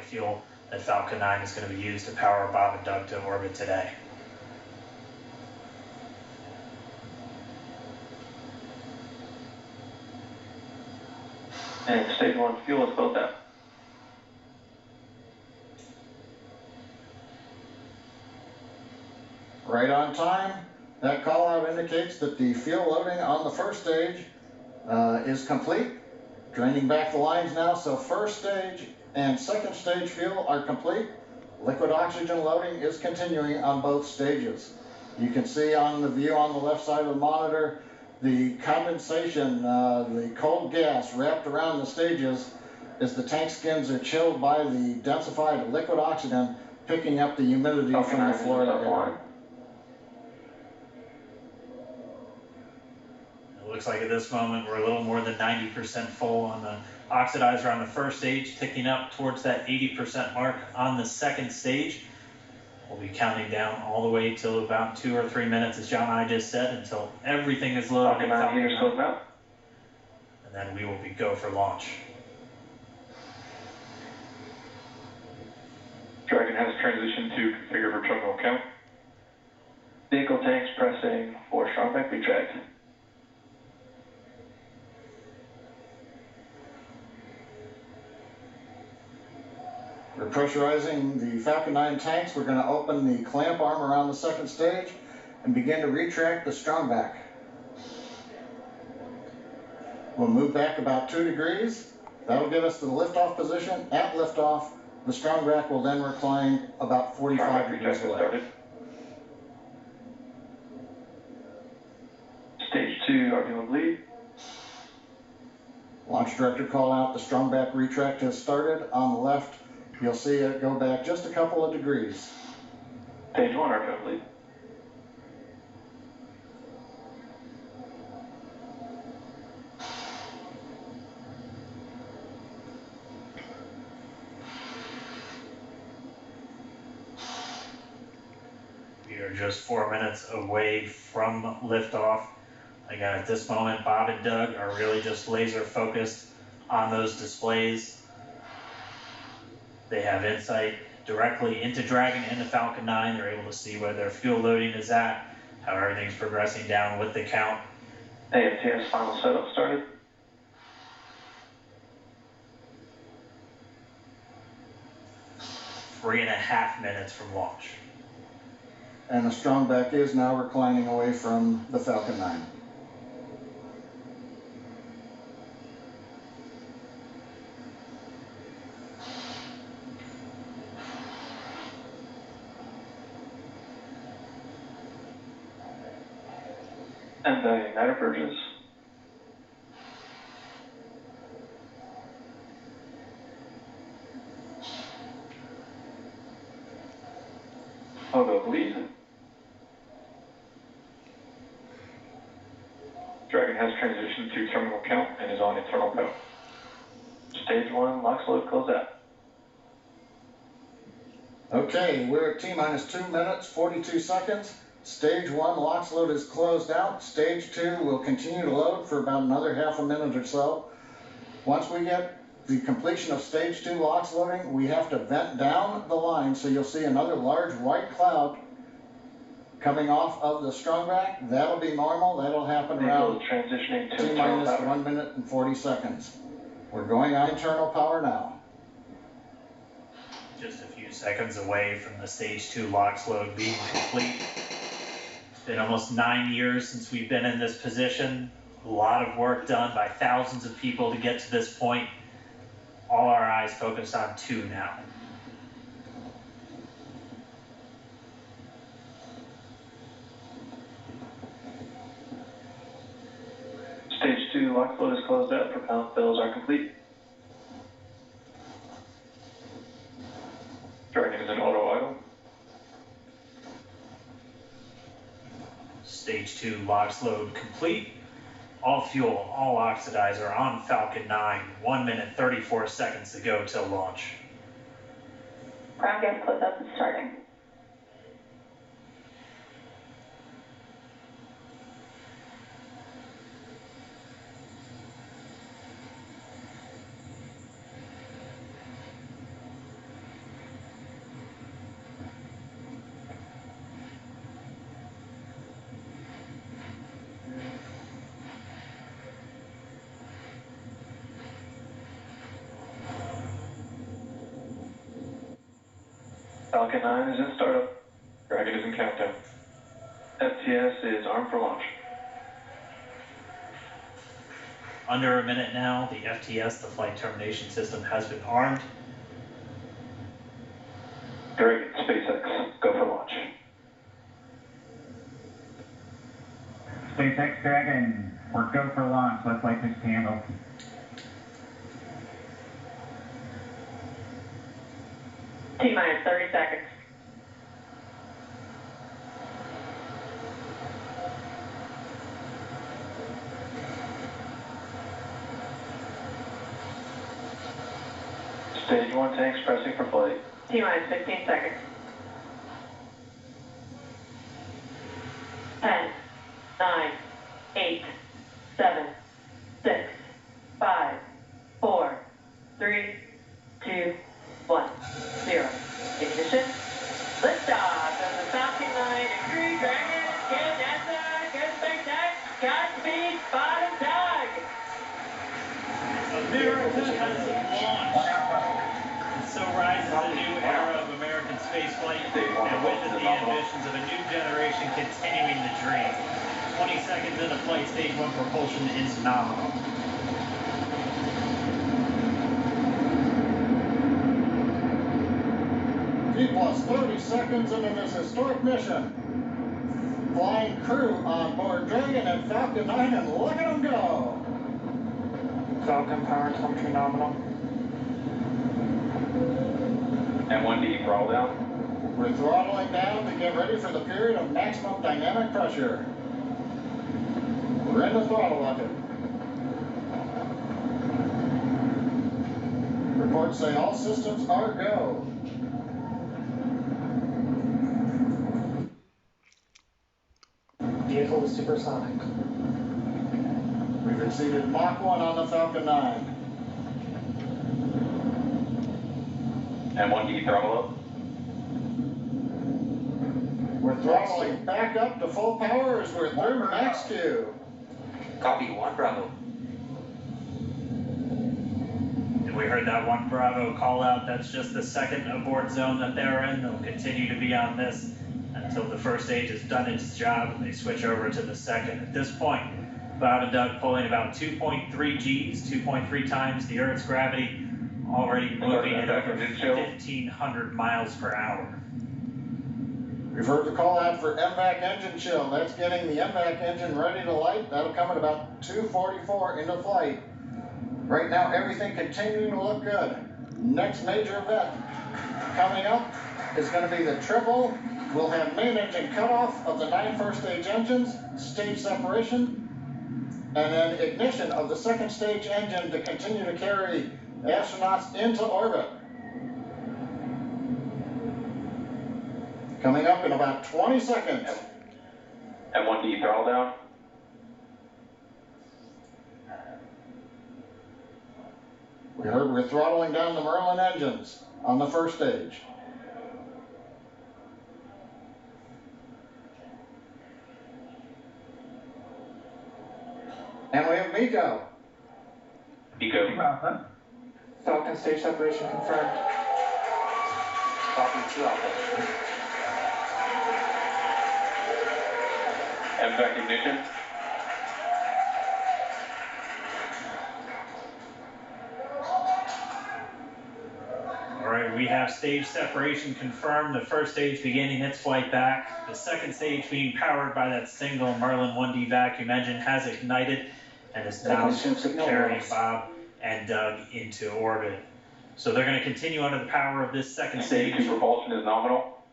fuel that Falcon 9 is going to be used to power Bob and Doug to orbit today. And stage 1 fuel is closed out. Right on time. That call out indicates that the fuel loading on the first stage is complete. Draining back the lines now, so first stage and second stage fuel are complete. Liquid oxygen loading is continuing on both stages. You can see on the view on the left side of the monitor the condensation, the cold gas wrapped around the stages as the tank skins are chilled by the densified liquid oxygen, picking up the humidity from the Florida air. It looks like at this moment we're a little more than 90% full on the oxidizer on the first stage, ticking up towards that 80% mark on the second stage. We'll be counting down all the way till about 2 or 3 minutes, as John and I just said, until everything is loaded. And then we will go for launch. Dragon has transitioned to configure for terminal count. Vehicle tanks pressing for strongback retract. We're pressurizing the Falcon 9 tanks. We're going to open the clamp arm around the second stage and begin to retract the strongback. We'll move back about 2 degrees. That'll get us to the liftoff position. At liftoff, the strongback will then recline about 45 degrees away. Stage 2, RV bleed. Launch director call out. The strongback retract has started. On the left, you'll see it go back just a couple of degrees. Stage 1, RV bleed. We are just 4 minutes away from liftoff. Again, at this moment, Bob and Doug are really just laser focused on those displays. They have insight directly into Dragon and the Falcon 9. They're able to see where their fuel loading is at, how everything's progressing down with the count. AFTS final setup started. 3.5 minutes from launch. And the strongback is now reclining away from the Falcon 9. And the igniter purges. Hogo bleed. Dragon has transitioned to terminal count and is on internal power. Stage 1, LOX load closed out. Okay, we're at T-minus 2 minutes, 42 seconds. Stage 1 LOX load is closed out. Stage 2 will continue to load for about another half a minute or so. Once we get the completion of stage 2 LOX loading, we have to vent down the line, so you'll see another large white cloud coming off of the strongback. That'll be normal. That'll happen around transitioning to T-minus 1 minute and 40 seconds. We're going on internal power now. Just a few seconds away from the stage 2 LOX load being complete. It's been almost 9 years since we've been in this position. A lot of work done by thousands of people to get to this point. All our eyes focused on 2 now. Stage 2 LOX load is closed out. Propellant fills are complete. Dragon is in auto idle. Stage 2 LOX load complete. All fuel, all oxidizer on Falcon 9. 1 minute, 34 seconds to go till launch. Ground gas closeout is starting. Falcon 9 is in startup. Dragon is in countdown. FTS is armed for launch. Under a minute now, the FTS, the flight termination system, has been armed. Dragon, SpaceX, go for launch. SpaceX Dragon, we're go for launch. Let's light this candle. T-minus 30 seconds. Stage 1 tanks pressing for flight. T-minus 15 seconds. 10, 9, 8, 7, 6, 5, 4, 3, 2, 1, 0. Ignition. Liftoff of the Falcon 9 and Crew Dragon. Get NASA, get SpaceX, Godspeed, Bob and Doug. America has launched. And so rises a new era of American spaceflight, and with it the ambitions of a new generation continuing the dream. 20 seconds into flight, stage 1 propulsion is nominal. T plus 30 seconds into this historic mission. Flying crew on board Dragon and Falcon 9, and look at them go. Falcon power telemetry nominal. M1D throttle down. We're throttling down to get ready for the period of maximum dynamic pressure. We're in the throttle bucket. Reports say all systems are go. Vehicle is supersonic. We've exceeded Mach 1 on the Falcon 9. M1D throttle up. We're throttling back up to full power as we're through max Q. Copy 1 Bravo. And we heard that 1 Bravo call out. That's just the second abort zone that they're in. They'll continue to be on this until the first stage has done its job and they switch over to the second. At this point, Bob and Doug pulling about 2.3 Gs, 2.3 times the Earth's gravity, already moving at over 1,500 miles per hour. We've heard the call out for MVAC engine chill. That's getting the MVAC engine ready to light. That'll come at about 2:44 into flight. Right now, everything continuing to look good. Next major event coming up is going to be the triple. We'll have main engine cutoff of the 9 first stage engines, stage separation, and then ignition of the second stage engine to continue to carry astronauts into orbit. Coming up in about 20 seconds. M1D throttle down. We heard we're throttling down the Merlin engines on the first stage. And we have Miko. Miko. Alpha. Falcon stage separation confirmed. Copy 2 Alpha. MVAC ignition. All right, we have stage separation confirmed. The first stage beginning its flight back. The second stage being powered by that single Merlin 1D vacuum engine has ignited and is now carrying Bob and Doug into orbit. So they're going to continue under the power of this second Stage 2 stage, propulsion is nominal.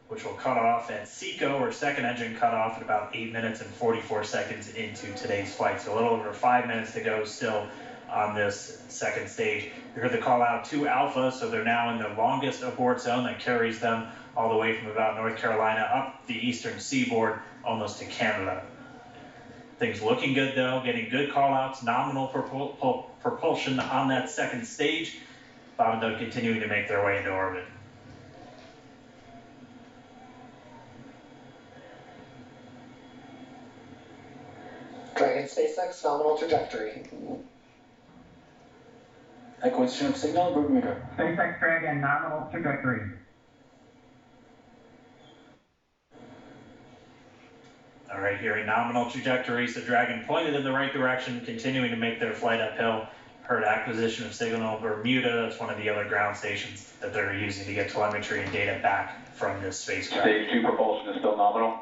which will cut off at SECO, or second engine cut off, at about 8 minutes and 44 seconds into today's flight. So a little over 5 minutes to go still on this second stage. You heard the call out to Alpha, so they're now in the longest abort zone that carries them all the way from about North Carolina up the eastern seaboard almost to Canada. Things looking good though, getting good call outs, nominal propulsion on that second stage. Bob and Doug continuing to make their way into orbit. Dragon SpaceX nominal trajectory. Acquisition of signal, Bermuda. SpaceX Dragon nominal trajectory. All right, here a nominal trajectory, so Dragon pointed in the right direction, continuing to make their flight uphill. Heard acquisition of signal Bermuda. That's one of the other ground stations that they're using to get telemetry and data back from this spacecraft. Stage 2 propulsion is still nominal.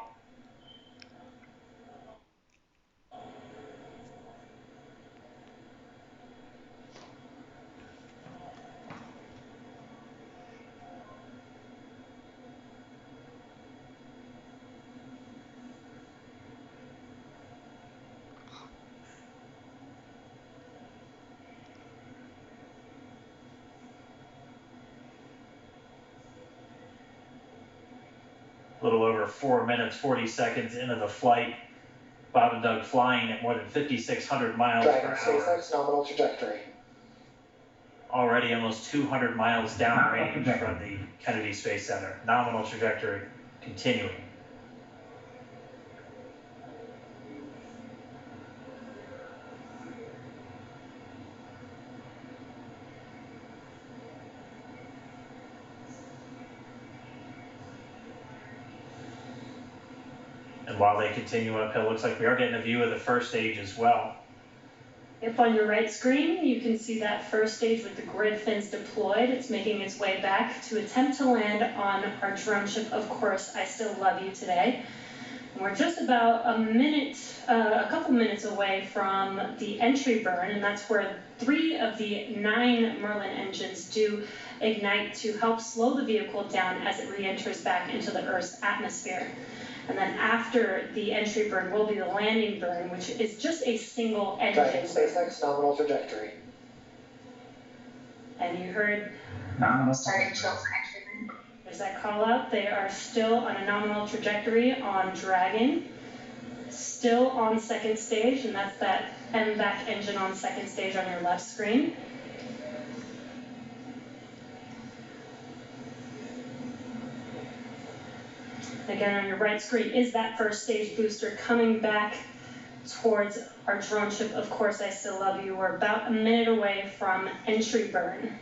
A little over 4 minutes, 40 seconds into the flight. Bob and Doug flying at more than 5,600 miles Dragon per hour. SpaceX nominal trajectory. Already almost 200 miles downrange from the Kennedy Space Center. Nominal trajectory continuing. And while they continue uphill, looks like we are getting a view of the first stage as well. Up on your right screen, you can see that first stage with the grid fins deployed. It's making its way back to attempt to land on our drone ship, Of Course I Still Love You Today. And we're just about a couple minutes away from the entry burn, and that's where 3 of the 9 Merlin engines do ignite to help slow the vehicle down as it re-enters back into the Earth's atmosphere. And then after the entry burn will be the landing burn, which is just a single engine. Dragon SpaceX nominal trajectory. And you heard Nominal. Starting chill for entry burn. there's that call out. They are still on a nominal trajectory on Dragon, still on second stage, and that's that MVAC engine on second stage on your left screen. Again, on your right screen is that first stage booster coming back towards our drone ship, Of Course I Still Love You. We're about a minute away from entry burn.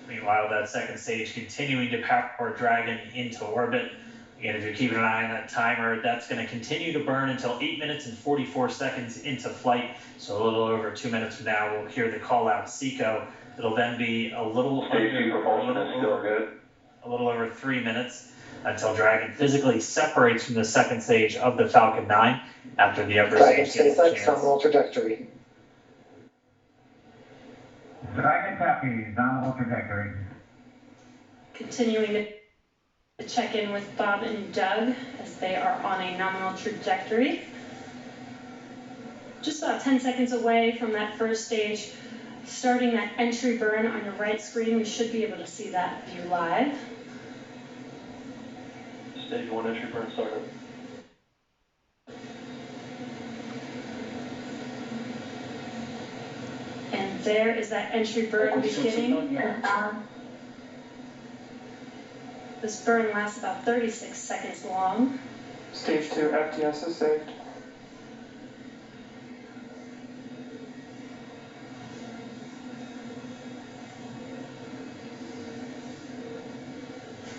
Meanwhile, that second stage continuing to power Dragon into orbit. Again, if you're keeping an eye on that timer, that's going to continue to burn until 8 minutes and 44 seconds into flight. So a little over 2 minutes from now, we'll hear the call out SECO. It'll then be a little Stage 2 propulsion is still good. A little over 3 minutes until Dragon physically separates from the second stage of the Falcon 9 after the upper Dragon stage gets a SpaceX chance. nominal trajectory. Dragon copy, nominal trajectory. Continuing to check in with Bob and Doug as they are on a nominal trajectory. Just about 10 seconds away from that first stage, starting that entry burn on your right screen. We should be able to see that view live. Stage 1 entry burn started. And there is that entry burn beginning. This burn lasts about 36 seconds long. Stage 2 FTS is saved.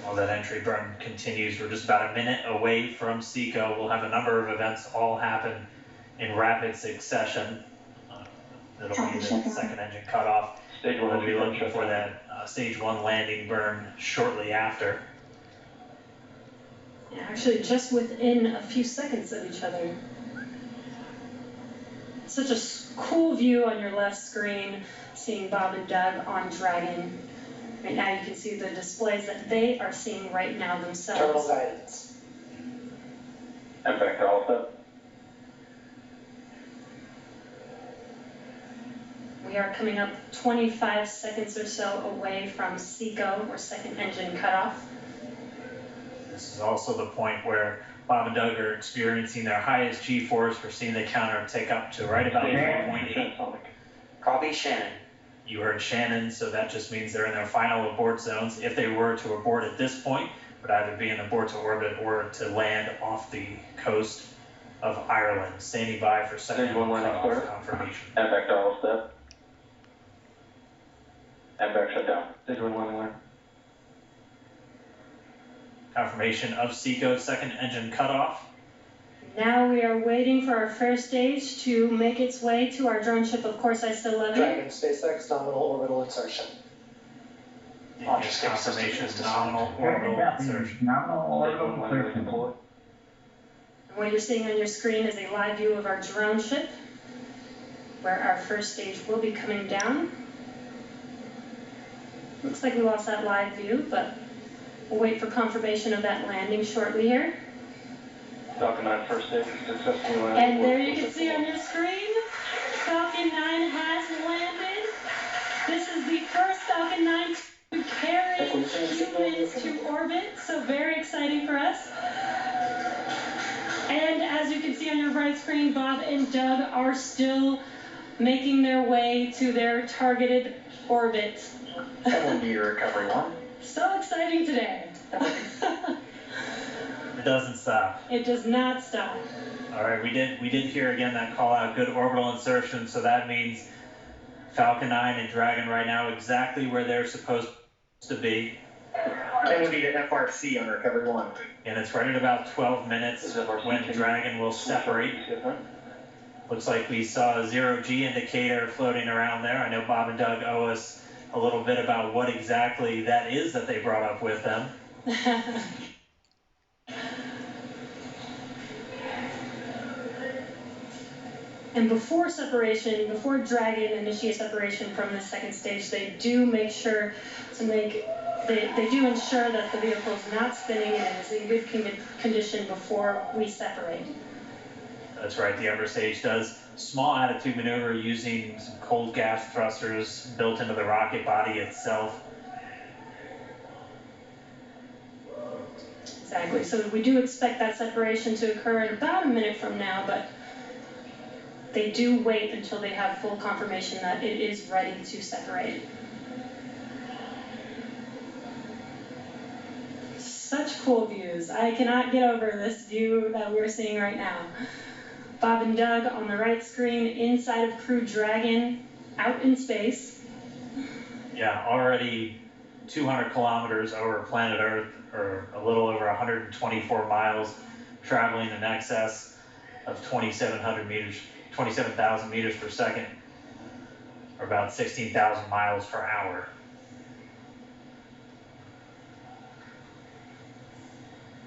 While that entry burn continues, we're just about a minute away from SECO. We'll have a number of events all happen in rapid succession. That'll be the second engine cutoff. Stage 1 We'll be entry burn looking shut for down. that stage 1 landing burn shortly after. Yeah, actually just within a few seconds of each other. Such a cool view on your left screen, seeing Bob and Doug on Dragon. Right now you can see the displays that they are seeing right now Terminal themselves. guidance. And back to all set. We are coming up 25 seconds or so away from SECO, or second engine cutoff. This is also the point where Bob and Doug are experiencing their highest G-force. We're seeing the counter tick up to right about 4.8. Copy Shannon. You heard Shannon, so that just means they're in their final abort zones. If they were to abort at this point, would either be an abort to orbit or to land off the coast of Ireland. Standing by for second Stage 1 landing clear. confirmation. And back to all step. And back shut down. Stage 1 landing clear. Confirmation of Seco's second engine cutoff. Now we are waiting for our first stage to make its way to our drone ship. Of course, I still love you. Dragon SpaceX nominal orbital insertion. Launch Confirmation system of nominal orbital insertion. Nominal orbital insertion. What you're seeing on your screen is a live view of our drone ship, where our first stage will be coming down. Looks like we lost that live view, but we'll wait for confirmation of that landing shortly here. Falcon 9 first stage successfully landed. And there you can see on your screen, Falcon 9 has landed. This is the first Falcon 9 to carry humans to orbit, so very exciting for us. And as you can see on your right screen, Bob and Doug are still making their way to their targeted orbit. That will be your recovery one. So exciting today. It doesn't stop. It does not stop. All right, we did hear again that call out, good orbital insertion, so that means Falcon 9 and Dragon right now exactly where they're supposed to be. And we need an FRC on recovery one. And it's right at about 12 minutes when Dragon will separate. Looks like we saw a 0G indicator floating around there. I know Bob and Doug owe us a little bit about what exactly that is that they brought up with them. And before separation, before Dragon initiates separation from the second stage, they do make sure to they do ensure that the vehicle is not spinning and is in good condition before we separate. That's right, the upper stage does small attitude maneuver using some cold gas thrusters built into the rocket body itself. Exactly, so we do expect that separation to occur in about a minute from now, but they do wait until they have full confirmation that it is ready to separate. Such cool views. I cannot get over this view that we're seeing right now. Bob and Doug on the right screen, inside of Crew Dragon, out in space. Yeah, already 200 kilometers over planet Earth, or a little over 124 miles, traveling in excess of 2,700 meters. 27,000 meters per second, or about 16,000 miles per hour.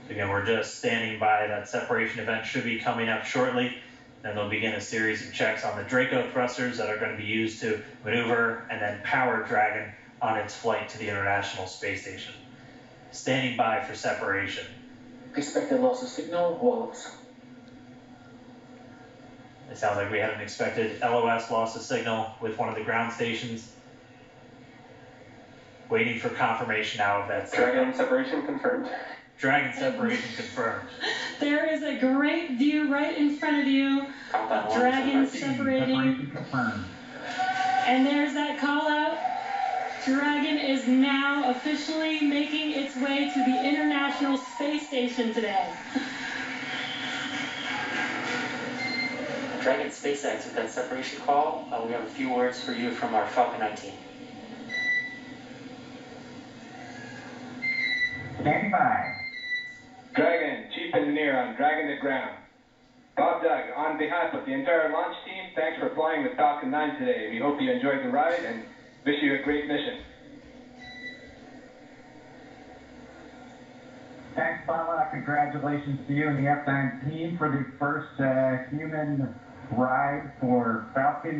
Again, we're just standing by. That separation event should be coming up shortly. Then they'll begin a series of checks on the Draco thrusters that are going to be used to maneuver and then power Dragon on its flight to the International Space Station. Standing by for separation. Expected loss of signal, walls. It sounds like we had an expected LOS loss of signal with one of the ground stations. Waiting for confirmation now of that. Dragon separation confirmed. Dragon separation confirmed. There is a great view right in front of you of Dragon separating. And there's that call out. Dragon is now officially making its way to the International Space Station today. Dragon SpaceX with that separation call. We have a few words for you from our Falcon 9 team. Standing by. Dragon, Chief Engineer on Dragon to ground. Bob Doug, on behalf of the entire launch team, thanks for flying with Falcon 9 today. We hope you enjoyed the ride and wish you a great mission. Thanks, Bala. Congratulations to you and the F9 team for the first human ride for Falcon